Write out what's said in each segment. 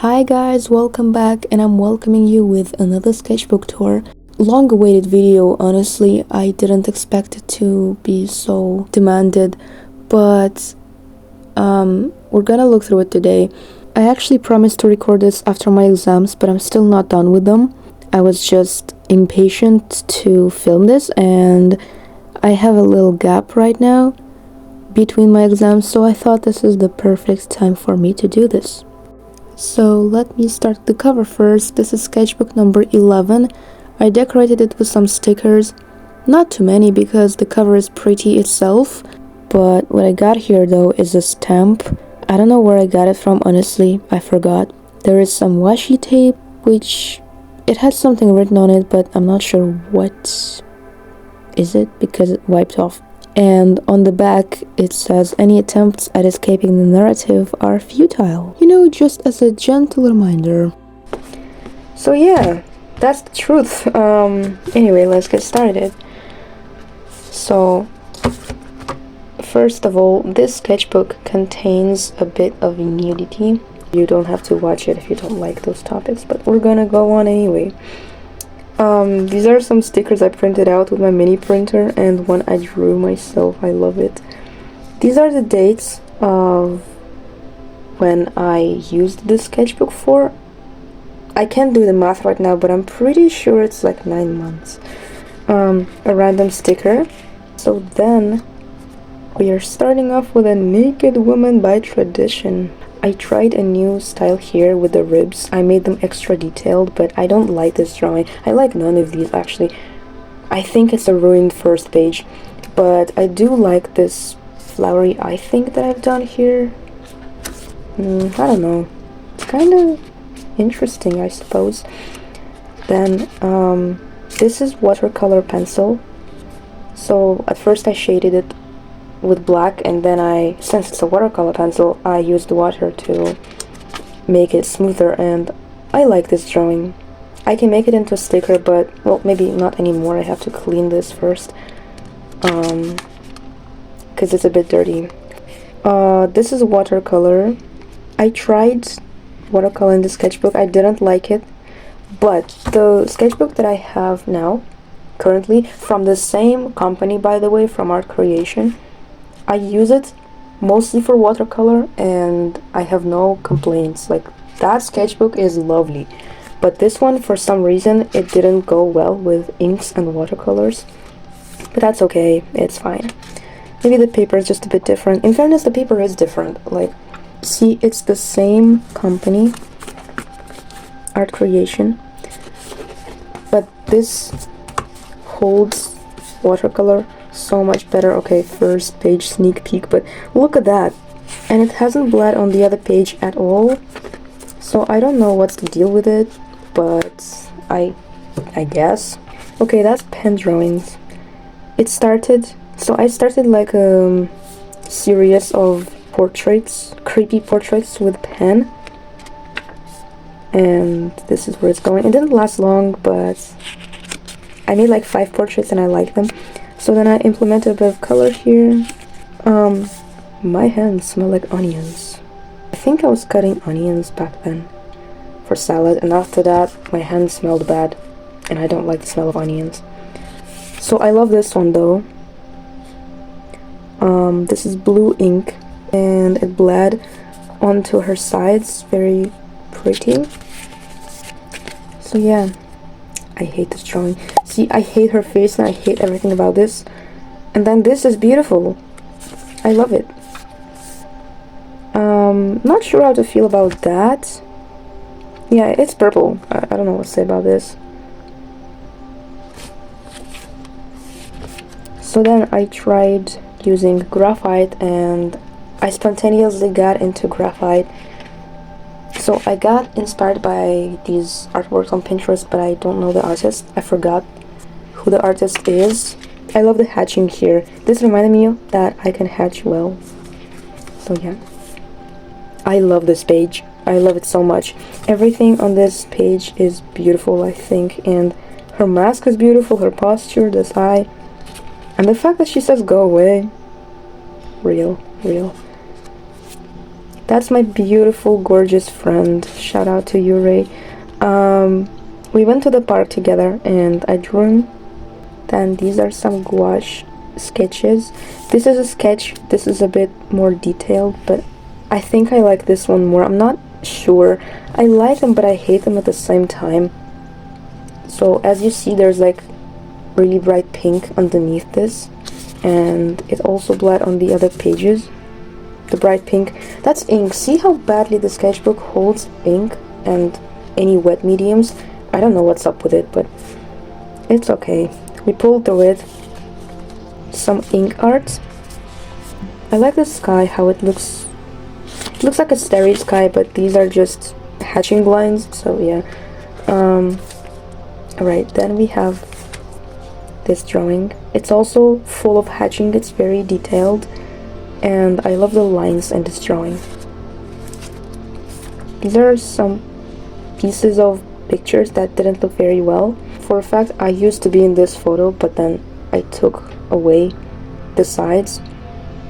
Hi guys, welcome back, and I'm welcoming you with another sketchbook tour. Long awaited video, honestly. I didn't expect it to be so demanded, but we're gonna look through it today. I actually promised to record this after my exams, but I'm still not done with them. I was just impatient to film this, and I have a little gap right now between my exams, so I thought this is the perfect time for me to do this. So let me start the cover first. This is sketchbook number 11. I decorated it with some stickers. Not too many because the cover is pretty itself. But what I got here though is a stamp. I don't know where I got it from, honestly. I forgot. There is some washi tape, which it has something written on it, but I'm not sure what is it because it wiped off. And on the back it says any attempts at escaping the narrative are futile. You know, just as a gentle reminder. So yeah, that's the truth. Anyway, let's get started. So first of all, this sketchbook contains a bit of nudity. You don't have to watch it if you don't like those topics, but we're gonna go on anyway. These are some stickers I printed out with my mini printer and one I drew myself. I love it. These are the dates of when I used this sketchbook for. I can't do the math right now, but I'm pretty sure it's like 9 months. A random sticker. So then we are starting off with a naked woman by tradition. I tried a new style here with the ribs. I made them extra detailed, but I don't like this drawing. I like none of these actually. I think it's a ruined first page, but I do like this flowery eye thing that I've done here. I don't know. It's kind of interesting, I suppose. Then this is watercolor pencil. So at first I shaded it with black, and then since it's a watercolor pencil, I used water to make it smoother, and I like this drawing. I can make it into a sticker, but well, maybe not anymore. I have to clean this first because it's a bit dirty. This is watercolor. I tried watercolor in the sketchbook. I didn't like it, but the sketchbook that I have now currently, from the same company, by the way, from Art Creation, I use it mostly for watercolor and I have no complaints. Like, that sketchbook is lovely, but this one, for some reason, it didn't go well with inks and watercolors, but that's okay, it's fine. Maybe the paper is just a bit different. In fairness, the paper is different. Like, see, it's the same company, Art Creation, but this holds watercolor so much better. Okay, first page sneak peek, but look at that, and it hasn't bled on the other page at all. So I don't know what's the deal with it, but I guess. Okay, that's pen drawings. I started like a series of portraits, creepy portraits with pen, and this is where it's going. It didn't last long, but I made like 5 portraits and I like them. So then I implemented a bit of color here. My hands smell like onions. I think I was cutting onions back then for salad, and after that my hands smelled bad and I don't like the smell of onions. So I love this one though. This is blue ink and it bled onto her sides. Very pretty. So yeah, I hate this drawing. See, I hate her face and I hate everything about this. And then this is beautiful. I love it. Not sure how to feel about that. Yeah, it's purple. I don't know what to say about this. So then I tried using graphite, and I spontaneously got into graphite. So I got inspired by these artworks on Pinterest, but I don't know the artist. I forgot who the artist is. I love the hatching here. This reminded me that I can hatch well. So yeah. I love this page. I love it so much. Everything on this page is beautiful, I think. And her mask is beautiful, her posture, this eye. And the fact that she says go away. Real. That's my beautiful, gorgeous friend. Shout out to you, Ray. We went to the park together and I drew him. Then these are some gouache sketches. This is a sketch. This is a bit more detailed, but I think I like this one more. I'm not sure. I like them, but I hate them at the same time. So as you see, there's like really bright pink underneath this, and it also bled on the other pages. The bright pink, that's ink. See how badly the sketchbook holds ink and any wet mediums? I don't know what's up with it, but it's okay. We pulled through it. Some ink art. I like the sky, how it looks. It looks like a starry sky, but these are just hatching lines, so yeah. Alright, then we have this drawing. It's also full of hatching, it's very detailed, and I love the lines in this drawing. These are some pieces of pictures that didn't look very well. For a fact, I used to be in this photo, but then I took away the sides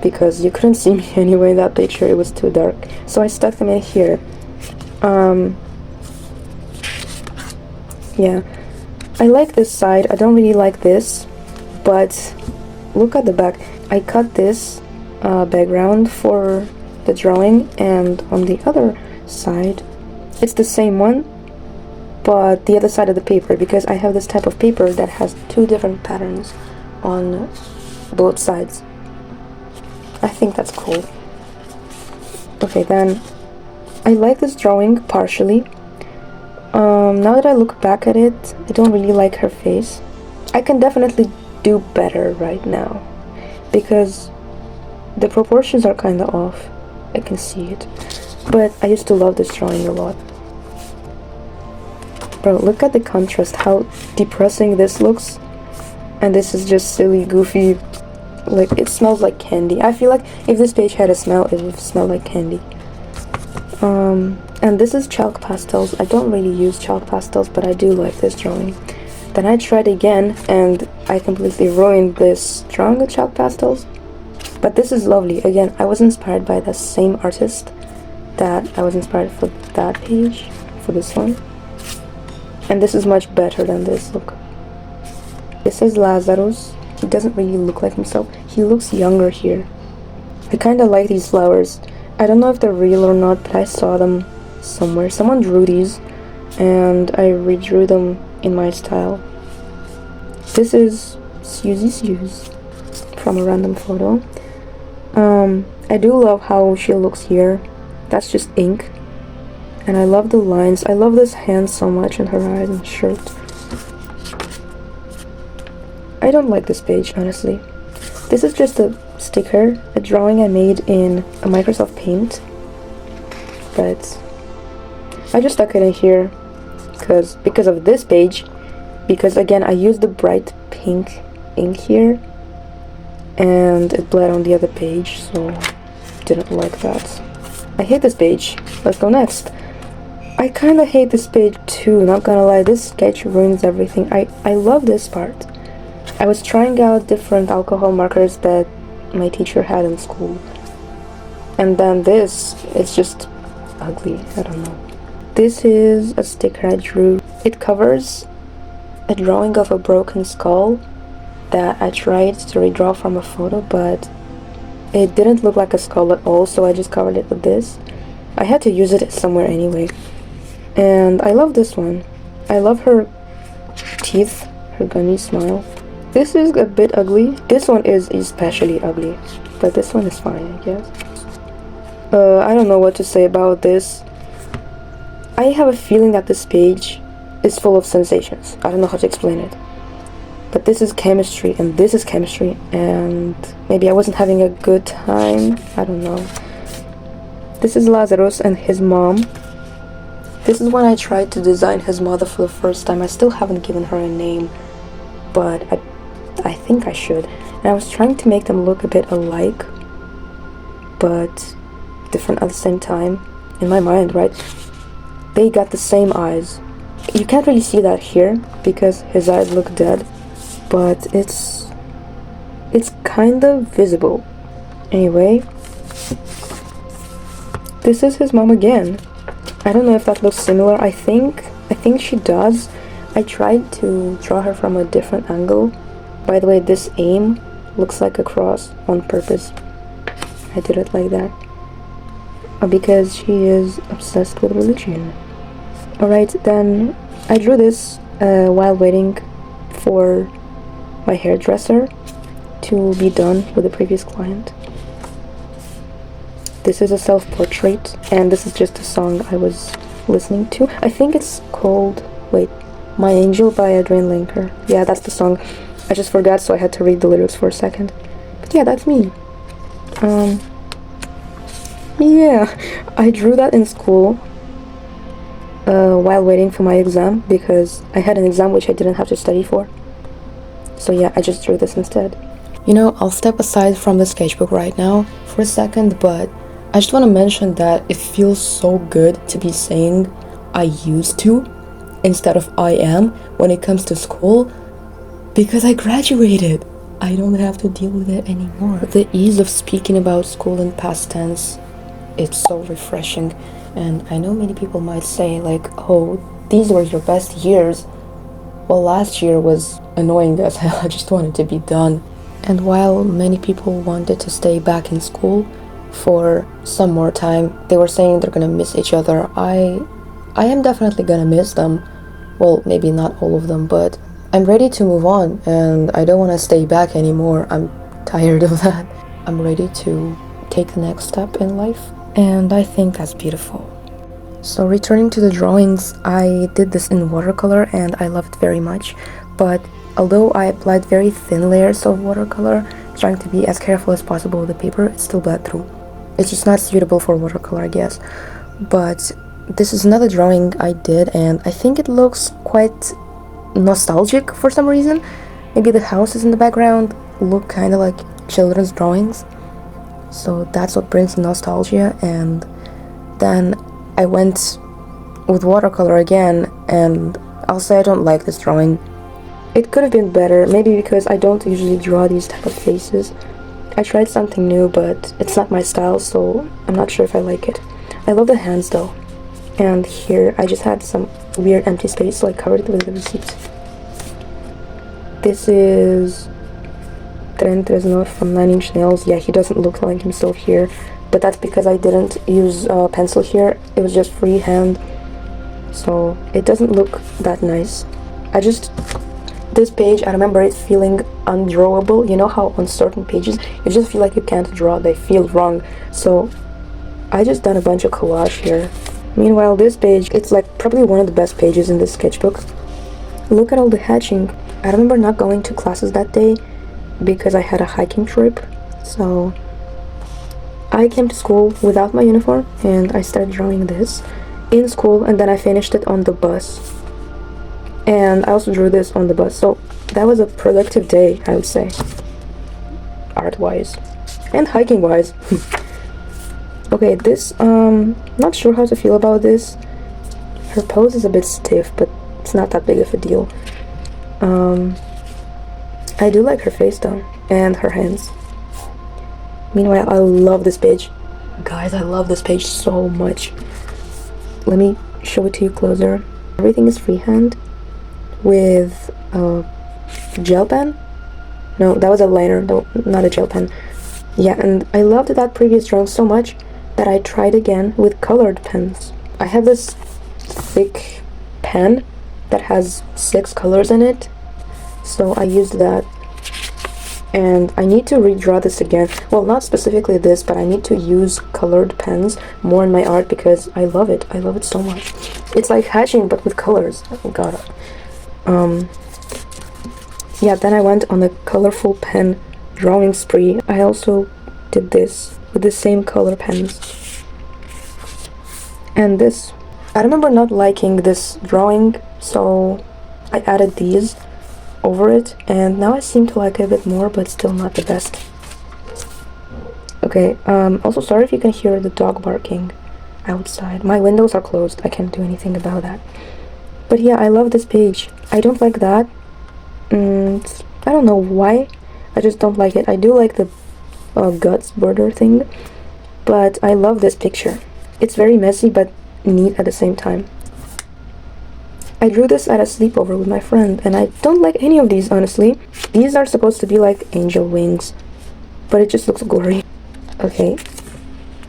because you couldn't see me anyway in that picture, it was too dark. So I stuck them in here. Yeah, I like this side. I don't really like this, but look at the back. I cut this background for the drawing, and on the other side, it's the same one, but the other side of the paper, because I have this type of paper that has two different patterns on both sides. I think that's cool. Okay, then I like this drawing partially. Now that I look back at it, I don't really like her face. I can definitely do better right now because the proportions are kind of off. I can see it. But I used to love this drawing a lot. Bro, look at the contrast, how depressing this looks. And this is just silly, goofy, like it smells like candy. I feel like if this page had a smell, it would smell like candy. And this is chalk pastels. I don't really use chalk pastels, but I do like this drawing. Then I tried again, and I completely ruined this drawing with chalk pastels. But this is lovely. Again, I was inspired by the same artist that I was inspired for that page, for this one. And this is much better than this, look. This is Lazarus. He doesn't really look like himself. He looks younger here. I kinda like these flowers. I don't know if they're real or not, but I saw them somewhere. Someone drew these, and I redrew them in my style. This is Suzy Suze from a random photo. I do love how she looks here. That's just ink. And I love the lines. I love this hand so much, and her eyes and shirt. I don't like this page, honestly. This is just a sticker, a drawing I made in a Microsoft Paint. But I just stuck it in here because of this page. Because again, I used the bright pink ink here, and it bled on the other page, so didn't like that. I hate this page. Let's go next. I kinda hate this page too, not gonna lie. This sketch ruins everything. I love this part. I was trying out different alcohol markers that my teacher had in school. And then this, it's just ugly. I don't know. This is a sticker I drew. It covers a drawing of a broken skull that I tried to redraw from a photo, but it didn't look like a skull at all, so I just covered it with this. I had to use it somewhere anyway. And I love this one. I love her teeth, her gunny smile. This is a bit ugly. This one is especially ugly, but this one is fine, I guess. I don't know what to say about this. I have a feeling that this page is full of sensations. I don't know how to explain it. But this is chemistry, and this is chemistry, and maybe I wasn't having a good time. I don't know. This is Lazarus and his mom. This is when I tried to design his mother for the first time. I still haven't given her a name, but I think I should. And I was trying to make them look a bit alike, but different at the same time. In my mind, right? They got the same eyes. You can't really see that here because his eyes look dead, but it's kind of visible. Anyway, This is his mom again. I don't know if that looks similar. I think she does. I tried to draw her from a different angle. By the way, this aim looks like a cross on purpose. I did it like that. Because she is obsessed with religion. Alright, then I drew this while waiting for my hairdresser to be done with the previous client. This is a self-portrait, and this is just a song I was listening to. I think it's called, wait, My Angel by Adrian Linker. Yeah, that's the song. I just forgot, so I had to read the lyrics for a second. But yeah, that's me. Yeah, I drew that in school while waiting for my exam, because I had an exam which I didn't have to study for. So yeah, I just drew this instead. You know, I'll step aside from the sketchbook right now for a second, but I just want to mention that it feels so good to be saying I used to instead of I am when it comes to school, because I graduated. I don't have to deal with it anymore. The ease of speaking about school in past tense, it's so refreshing. And I know many people might say like, oh, these were your best years. Well, last year was annoying as hell. I just wanted to be done. And while many people wanted to stay back in school for some more time, they were saying they're gonna miss each other. I am definitely gonna miss them. Well, maybe not all of them, but I'm ready to move on, and I don't want to stay back anymore. I'm tired of that. I'm ready to take the next step in life, and I think that's beautiful. So returning to the drawings, I did this in watercolor and I loved it very much, but although I applied very thin layers of watercolor, trying to be as careful as possible with the paper, it still bled through. It's just not suitable for watercolor, I guess. But this is another drawing I did, and I think it looks quite nostalgic for some reason. Maybe the houses in the background look kind of like children's drawings, so that's what brings nostalgia. And then I went with watercolor again, and I'll say I don't like this drawing. It could have been better, maybe because I don't usually draw these type of faces. I tried something new, but it's not my style, so I'm not sure if I like it. I love the hands though. And here I just had some weird empty space, so I covered it with the receipts. This is Trent Reznor from 9 Inch Nails. Yeah, he doesn't look like himself here, but that's because I didn't use a pencil here. It was just freehand, so it doesn't look that nice. This page, I remember it feeling undrawable. You know how on certain pages you just feel like you can't draw, they feel wrong. So I just done a bunch of collage here. Meanwhile, this page, it's like probably one of the best pages in this sketchbook. Look at all the hatching. I remember not going to classes that day because I had a hiking trip. So I came to school without my uniform and I started drawing this in school, and then I finished it on the bus. And I also drew this on the bus. So that was a productive day, I would say, art-wise and hiking-wise. Okay, this, not sure how to feel about this. Her pose is a bit stiff, but it's not that big of a deal. I do like her face though, and her hands. Meanwhile, I love this page. Guys, I love this page so much. Let me show it to you closer. Everything is freehand with a gel pen. No, that was a liner, not a gel pen. Yeah, and I loved that previous drawing so much that I tried again with colored pens. I have this thick pen that has 6 colors in it, so I used that. And I need to redraw this again. Well, not specifically this, but I need to use colored pens more in my art because I love it. I love it so much. It's like hatching but with colors. Oh god. Yeah, then I went on a colorful pen drawing spree. I also did this with the same color pens. And this, I remember not liking this drawing, so I added these over it, and now I seem to like it a bit more, but still not the best. Okay, also sorry if you can hear the dog barking outside. My windows are closed, I can't do anything about that. But yeah, I love this page. I don't like that. I don't know why, I just don't like it. I do like the guts border thing, but I love this picture. It's very messy but neat at the same time. I drew this at a sleepover with my friend, and I don't like any of these, honestly. These are supposed to be like angel wings, but it just looks gory. Okay,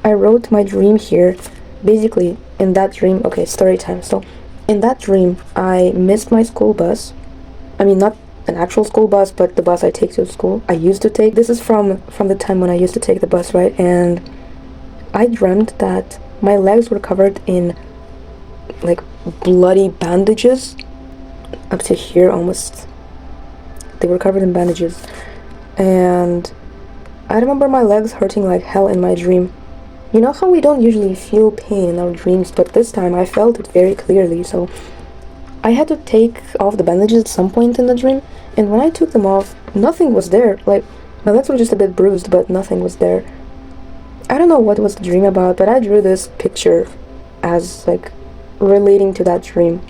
I wrote my dream here. Basically, in that dream, okay, story time. So, in that dream, I missed my school bus. I mean, not an actual school bus, but the bus I take to school. I used to take. This is from the time when I used to take the bus, right? And I dreamt that my legs were covered in like bloody bandages up to here almost. They were covered in bandages, and I remember my legs hurting like hell in my dream. You know how we don't usually feel pain in our dreams, but this time I felt it very clearly. So I had to take off the bandages at some point in the dream, and when I took them off, nothing was there. Like, my legs were just a bit bruised, but nothing was there. I don't know what was the dream about, but I drew this picture as like relating to that dream,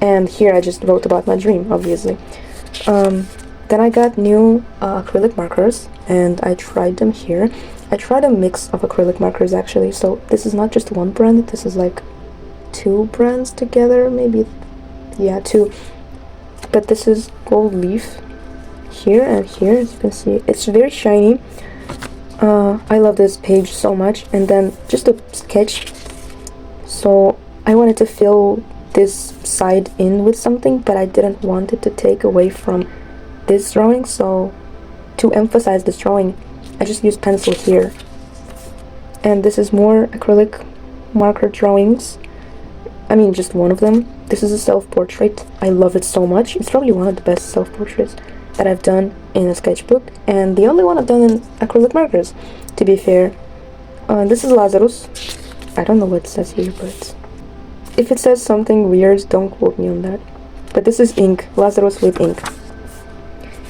and here I just wrote about my dream, obviously. Then I got new acrylic markers, and I tried them here. I tried a mix of acrylic markers actually, so this is not just one brand, this is like 2 brands together, maybe, yeah, 2. But this is gold leaf here and here, as you can see. It's very shiny. I love this page so much. And then just a sketch. So I wanted to fill this side in with something, but I didn't want it to take away from this drawing, so to emphasize this drawing, I just used pencil here. And this is more acrylic marker drawings. I mean, just one of them. This is a self-portrait. I love it so much. It's probably one of the best self-portraits that I've done in a sketchbook, and the only one I've done in acrylic markers, to be fair. This is Lazarus. I don't know what it says here, but if it says something weird, don't quote me on that. But this is ink. Lazarus with ink.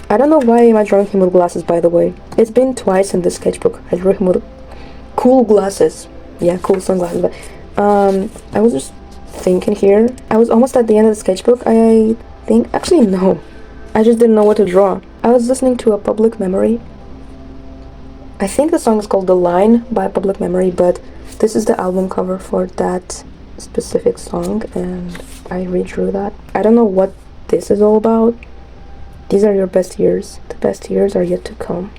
I don't know why am I drawing him with glasses, by the way. It's been twice in this sketchbook. I drew him with cool glasses. Yeah, cool sunglasses. But I was just thinking here. I was almost at the end of the sketchbook, I think. Actually, no. I just didn't know what to draw. I was listening to a Public Memory. I think the song is called The Line by Public Memory, but this is the album cover for that specific song, and I redrew that. I don't know what this is all about. These are your best years. The best years are yet to come.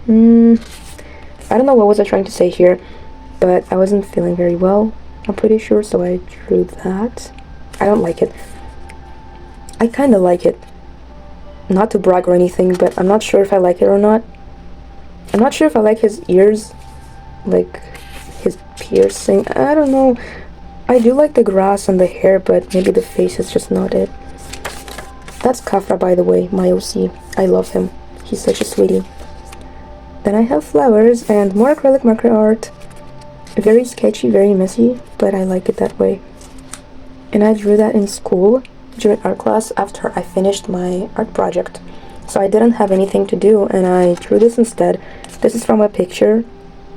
I don't know what was I trying to say here, but I wasn't feeling very well, I'm pretty sure, so I drew that. I don't like it. I kinda like it. Not to brag or anything, but I'm not sure if I like it or not. I'm not sure if I like his ears, like his piercing. I don't know. I do like the grass and the hair, but maybe the face is just not it. That's Kafra, by the way, my OC. I love him. He's such a sweetie. Then I have flowers and more acrylic marker art. Very sketchy, very messy, but I like it that way. And I drew that in school during art class after I finished my art project. So I didn't have anything to do, and I drew this instead. This is from a picture,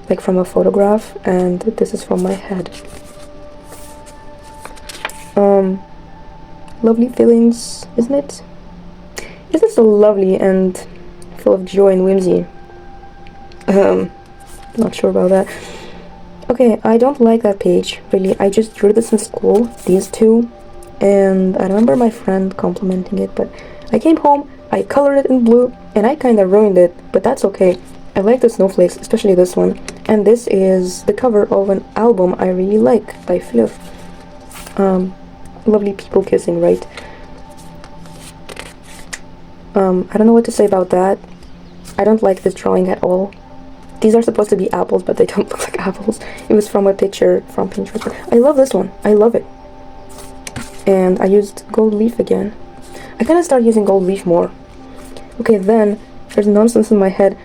like from a photograph, and this is from my head. Lovely feelings, isn't it? Isn't it so lovely and full of joy and whimsy? Not sure about that. Okay, I don't like that page, really. I just drew this in school, these two, and I remember my friend complimenting it, but I came home, I colored it in blue, and I kinda ruined it, but that's okay. I like the snowflakes, especially this one, and this is the cover of an album I really like by Fluff. Lovely people kissing, right? I don't know what to say about that. I don't like this drawing at all. These are supposed to be apples, but they don't look like apples. It was from a picture from Pinterest. I love this one. I love it. And I used gold leaf again. I kind of started using gold leaf more. Okay, then there's nonsense in my head.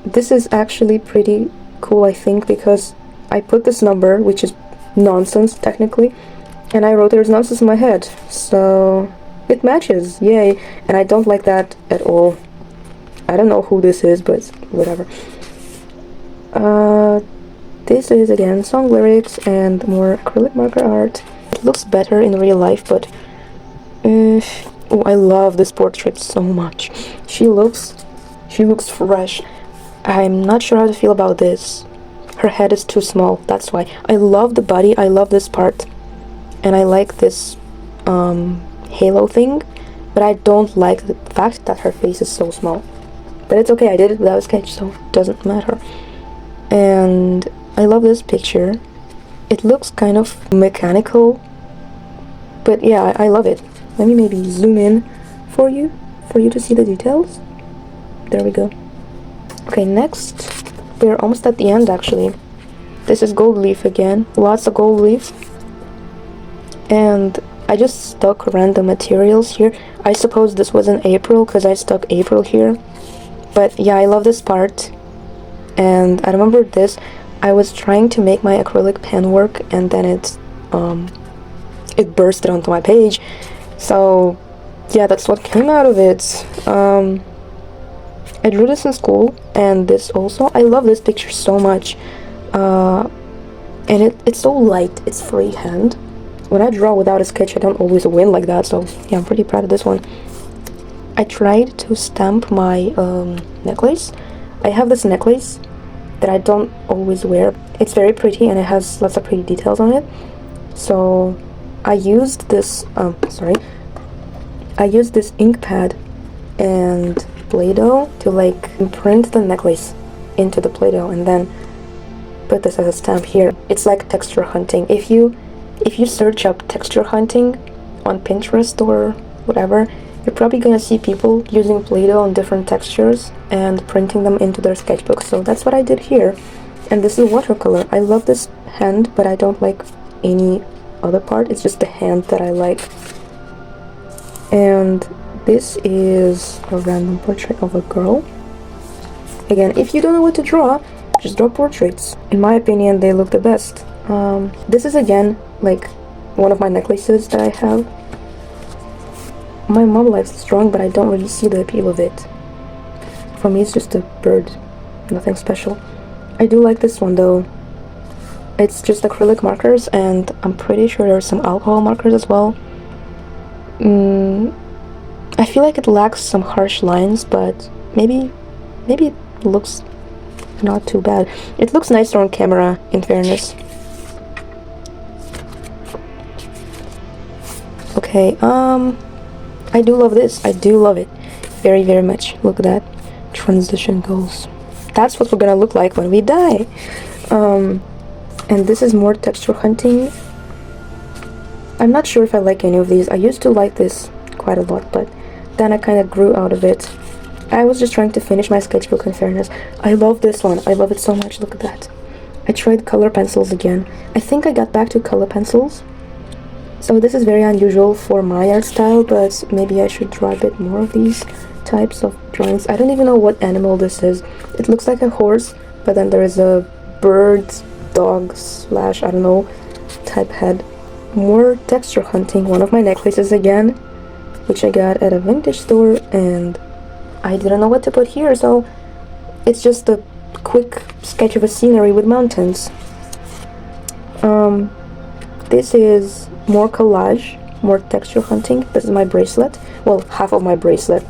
This is actually pretty cool, I think, because I put this number, which is nonsense technically, and I wrote there's nonsense in my head. So it matches. Yay. And I don't like that at all. I don't know who this is, but whatever. This is again song lyrics and more acrylic marker art. It looks better in real life, but oh, I love this portrait so much. She looks fresh. I'm not sure how to feel about this. her head is too small, that's why. I love the body, I love this part, and I like this halo thing, but I don't like the fact that her face is so small. But it's okay, I did it without a sketch, so it doesn't matter. And I love this picture. It looks kind of mechanical, but yeah, I love it. Let me maybe zoom in for you to see the details. There we go. Okay, next, we're almost at the end actually. This is gold leaf again, lots of gold leaf. And I just stuck random materials here. I suppose this was in April because I stuck April here. But yeah, I love this part. And I remember this, I was trying to make my acrylic pen work, and then it bursted onto my page. So yeah, that's what came out of it. I drew this in school, and this also. I love this picture so much. And it's so light, it's freehand. When I draw without a sketch, I don't always win like that, so yeah, I'm pretty proud of this one. I tried to stamp my necklace. I have this necklace that I don't always wear. It's very pretty and it has lots of pretty details on it. So I used this, I used this ink pad and Play-Doh to like print the necklace into the Play-Doh and then put this as a stamp here. It's like texture hunting. If you search up texture hunting on Pinterest or whatever, you're probably gonna see people using Play-Doh on different textures and printing them into their sketchbook. So that's what I did here. And this is watercolor. I love this hand, but I don't like any other part. It's just the hand that I like. And this is a random portrait of a girl. Again, if you don't know what to draw, just draw portraits. In my opinion, they look the best. This is again like one of my necklaces that I have. My mom likes this drawing, but I don't really see the appeal of it. For me, it's just a bird, nothing special. I do like this one though. It's just acrylic markers, and I'm pretty sure there are some alcohol markers as well. I feel like it lacks some harsh lines, but maybe it looks not too bad. It looks nicer on camera, in fairness. Okay, I do love this. I do love it very, very much. Look at that. Transition goals. That's what we're gonna look like when we die. And this is more texture hunting. I'm not sure if I like any of these. I used to like this quite a lot, but then I kind of grew out of it. I was just trying to finish my sketchbook, in fairness. I love this one. I love it so much. Look at that. I tried color pencils again. I think I got back to color pencils. So this is very unusual for my art style, but maybe I should draw a bit more of these types of drawings. I don't even know what animal this is. It looks like a horse, but then there is a bird, dog slash, I don't know, type head. More texture hunting. One of my necklaces again, which I got at a vintage store, and I didn't know what to put here, so it's just a quick sketch of a scenery with mountains. This is more collage, more texture hunting. This is my bracelet, well, half of my bracelet.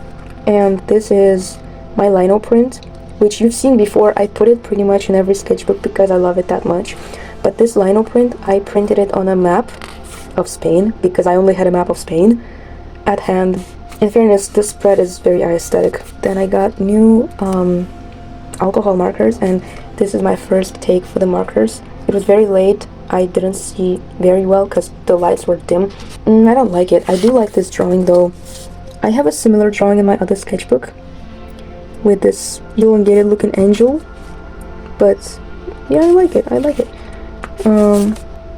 And this is my lino print, which you've seen before. I put it pretty much in every sketchbook because I love it that much. But this lino print, I printed it on a map of Spain because I only had a map of Spain at hand. In fairness, this spread is very aesthetic. Then I got new alcohol markers, and this is my first take for the markers. It was very late. I didn't see very well because the lights were dim. I don't like it. I do like this drawing though. I have a similar drawing in my other sketchbook with this elongated looking angel, but yeah, I like it. I like it.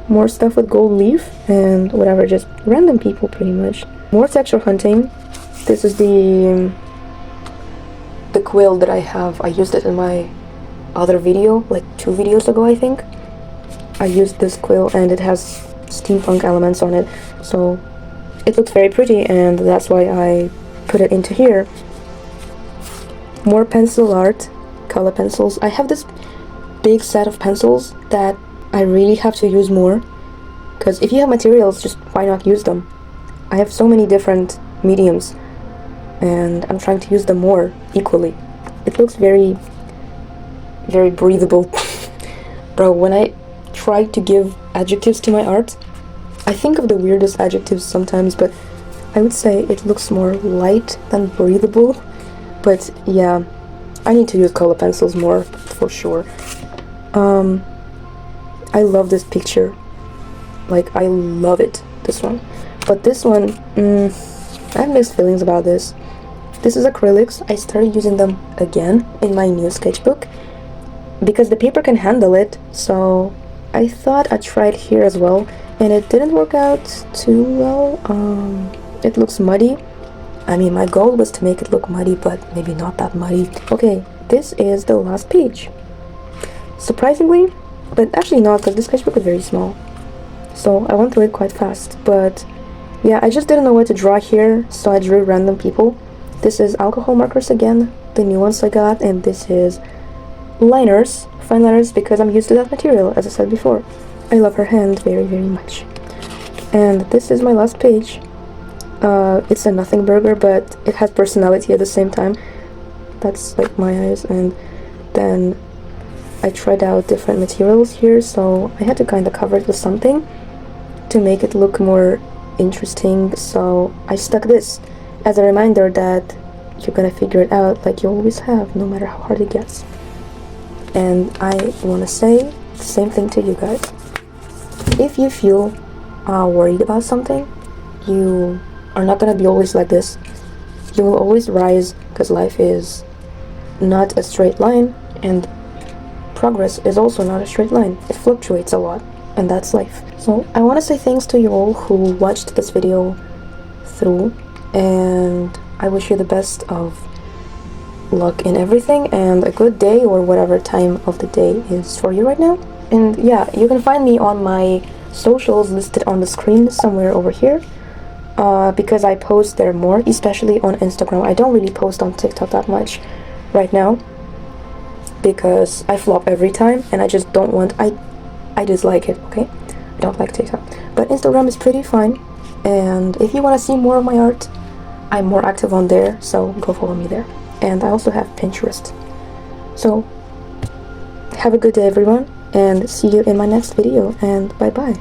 More stuff with gold leaf and whatever, just random people pretty much. More texture hunting. This is the quill that I have. I used it in my other video, like 2 videos ago, I think. I used this quill and it has steampunk elements on it, so it looks very pretty, and that's why I put it into here. More pencil art, color pencils. I have this big set of pencils that I really have to use more, because if you have materials, just why not use them? I have so many different mediums, and I'm trying to use them more equally. It looks very, very breathable. Bro, when I try to give adjectives to my art, I think of the weirdest adjectives sometimes, but I would say it looks more light than breathable. But yeah, I need to use color pencils more, for sure. I love this picture. Like, I love it, this one. But this one, I have mixed feelings about this. This is acrylics. I started using them again in my new sketchbook because the paper can handle it, so I thought I'd try it here as well, and it didn't work out too well. It looks muddy. I mean, my goal was to make it look muddy, but maybe not that muddy. Okay, this is the last page. Surprisingly, but actually not, because this sketchbook is very small, so I went through it quite fast. But yeah, I just didn't know what to draw here, so I drew random people. This is alcohol markers again, the new ones I got, and this is liners, fine liners, because I'm used to that material, as I said before. I love her hand very, very much. And this is my last page. It's a nothing burger, but it has personality at the same time. That's like my eyes. And then I tried out different materials here, so I had to kind of cover it with something to make it look more interesting. So I stuck this as a reminder that you're gonna figure it out like you always have, no matter how hard it gets. And I want to say the same thing to you guys. If you feel worried about something, you are not gonna be always like this. You will always rise, because life is not a straight line, and progress is also not a straight line. It fluctuates a lot, and that's life. So I want to say thanks to you all who watched this video through, and I wish you the best of luck in everything and a good day, or whatever time of the day is for you right now. And yeah, you can find me on my socials listed on the screen somewhere over here, because I post there more, especially on Instagram. I don't really post on TikTok that much right now because I flop every time, and I just don't want, I dislike it, okay? I don't like TikTok, but Instagram is pretty fine. And if you want to see more of my art, I'm more active on there, so go follow me there. And I also have Pinterest. So have a good day, everyone, and see you in my next video, and bye bye.